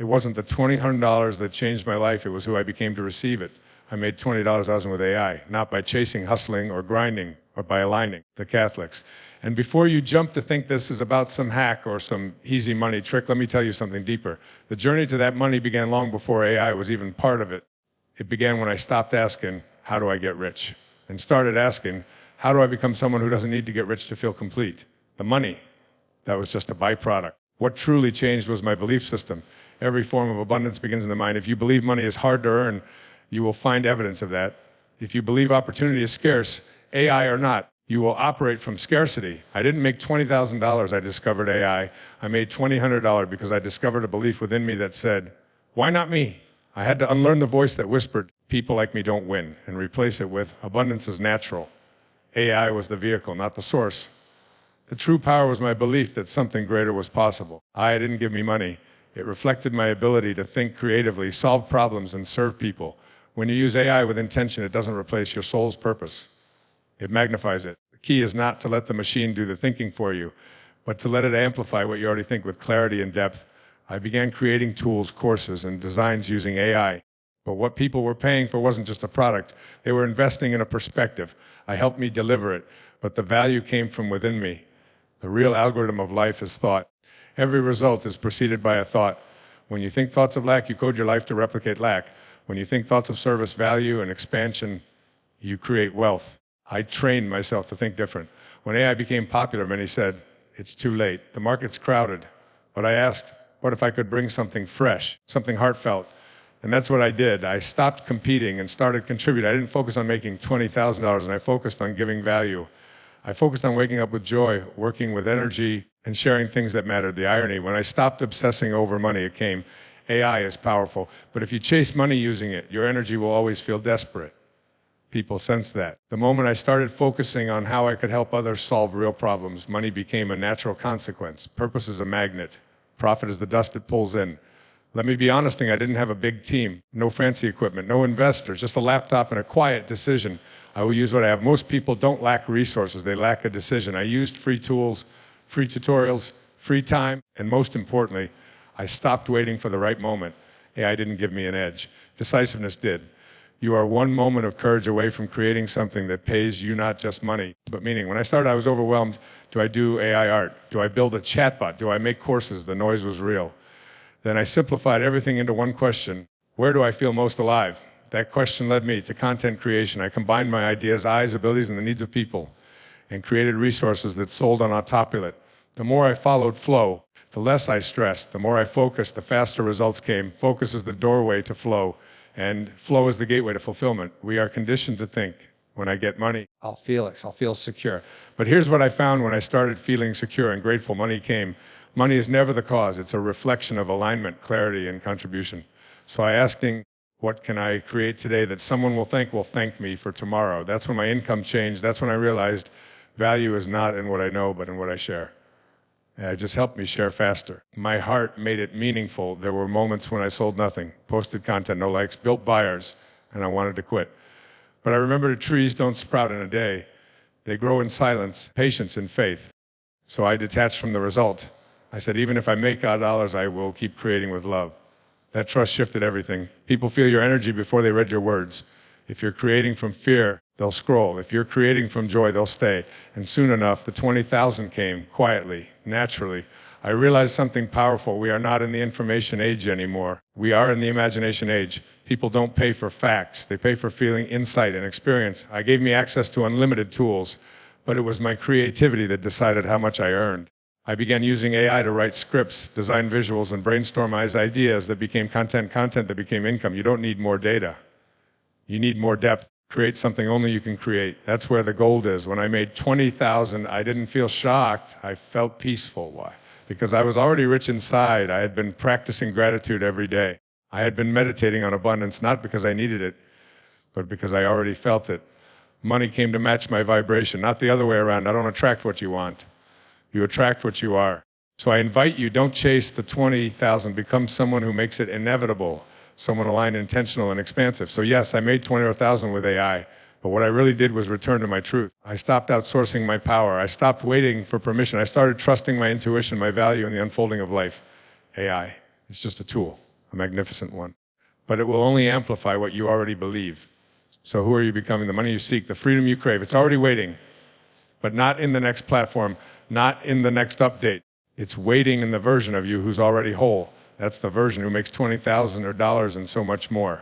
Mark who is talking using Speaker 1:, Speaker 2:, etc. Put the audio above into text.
Speaker 1: It wasn't the $2,000 that changed my life, it was who I became to receive it. I made $20,000 with AI, not by chasing, hustling, or grinding, or by aligning the Catholics. And before you jump to think this is about some hack or some easy money trick, let me tell you something deeper. The journey to that money began long before AI was even part of it. It began when I stopped asking, how do I get rich? And started asking, how do I become someone who doesn't need to get rich to feel complete? The money, that was just a byproduct. What truly changed was my belief system. Every form of abundance begins in the mind. If you believe money is hard to earn, you will find evidence of that. If you believe opportunity is scarce, AI or not, you will operate from scarcity. I didn't make $20,000, I discovered AI. I made $2,000 because I discovered a belief within me that said, why not me? I had to unlearn the voice that whispered, people like me don't win, and replace it with, abundance is natural. AI was the vehicle, not the source. The true power was my belief that something greater was possible. AI didn't give me money. It reflected my ability to think creatively, solve problems, and serve people. When you use AI with intention, it doesn't replace your soul's purpose. It magnifies it. The key is not to let the machine do the thinking for you, but to let it amplify what you already think with clarity and depth. I began creating tools, courses, and designs using AI. But what people were paying for wasn't just a product. They were investing in a perspective. I helped me deliver it, but the value came from within me. The real algorithm of life is thought. Every result is preceded by a thought. When you think thoughts of lack, you code your life to replicate lack. When you think thoughts of service, value, and expansion, you create wealth. I trained myself to think different. When AI became popular, many said, it's too late. The market's crowded. But I asked, what if I could bring something fresh, something heartfelt? And that's what I did. I stopped competing and started contributing. I didn't focus on making $20,000, and I focused on giving value. I focused on waking up with joy, working with energy, and sharing things that mattered. The irony, when I stopped obsessing over money, it came, AI is powerful, but if you chase money using it, your energy will always feel desperate. People sense that. The moment I started focusing on how I could help others solve real problems, money became a natural consequence. Purpose is a magnet. Profit is the dust it pulls in. Let me be honest, I didn't have a big team, no fancy equipment, no investors, just a laptop and a quiet decision. I will use what I have. Most people don't lack resources, they lack a decision. I used free tools, free tutorials, free time, and most importantly, I stopped waiting for the right moment. AI didn't give me an edge. Decisiveness did. You are one moment of courage away from creating something that pays you not just money, but meaning. When I started, I was overwhelmed. Do I do AI art? Do I build a chatbot? Do I make courses? The noise was real. Then I simplified everything into one question. Where do I feel most alive? That question led me to content creation. I combined my ideas, eyes, abilities, and the needs of people, and created resources that sold on autopilot. The more I followed flow, the less I stressed. The more I focused, the faster results came. Focus is the doorway to flow, and flow is the gateway to fulfillment. We are conditioned to think, when I get money, I'll feel secure. But here's what I found when I started feeling secure and grateful. Money came. Money is never the cause. It's a reflection of alignment, clarity, and contribution. So I asked, what can I create today that someone will thank me for tomorrow? That's when my income changed. That's when I realized value is not in what I know, but in what I share. And it just helped me share faster. My heart made it meaningful. There were moments when I sold nothing, posted content, no likes, built buyers, and I wanted to quit. But I remembered trees don't sprout in a day. They grow in silence, patience, and faith. So I detached from the result. I said, even if I make odd dollars, I will keep creating with love. That trust shifted everything. People feel your energy before they read your words. If you're creating from fear, they'll scroll. If you're creating from joy, they'll stay. And soon enough, the 20,000 came, quietly, naturally. I realized something powerful. We are not in the information age anymore. We are in the imagination age. People don't pay for facts. They pay for feeling, insight, and experience. I gave me access to unlimited tools, but it was my creativity that decided how much I earned. I began using AI to write scripts, design visuals, and brainstorm ideas that became content that became income. You don't need more data. You need more depth. Create something only you can create. That's where the gold is. When I made 20,000, I didn't feel shocked. I felt peaceful. Why? Because I was already rich inside. I had been practicing gratitude every day. I had been meditating on abundance, not because I needed it, but because I already felt it. Money came to match my vibration, not the other way around. I don't attract what you want. You attract what you are. So I invite you, don't chase the 20,000. Become someone who makes it inevitable. Someone aligned, intentional, and expansive. So yes, I made 20,000 with AI, but what I really did was return to my truth. I stopped outsourcing my power. I stopped waiting for permission. I started trusting my intuition, my value, in the unfolding of life. AI, it's just a tool. a magnificent one. But it will only amplify what you already believe. So who are you becoming? The money you seek, the freedom you crave. It's already waiting, but not in the next platform, not in the next update. It's waiting in the version of you who's already whole. That's the version who makes $20,000 and so much more.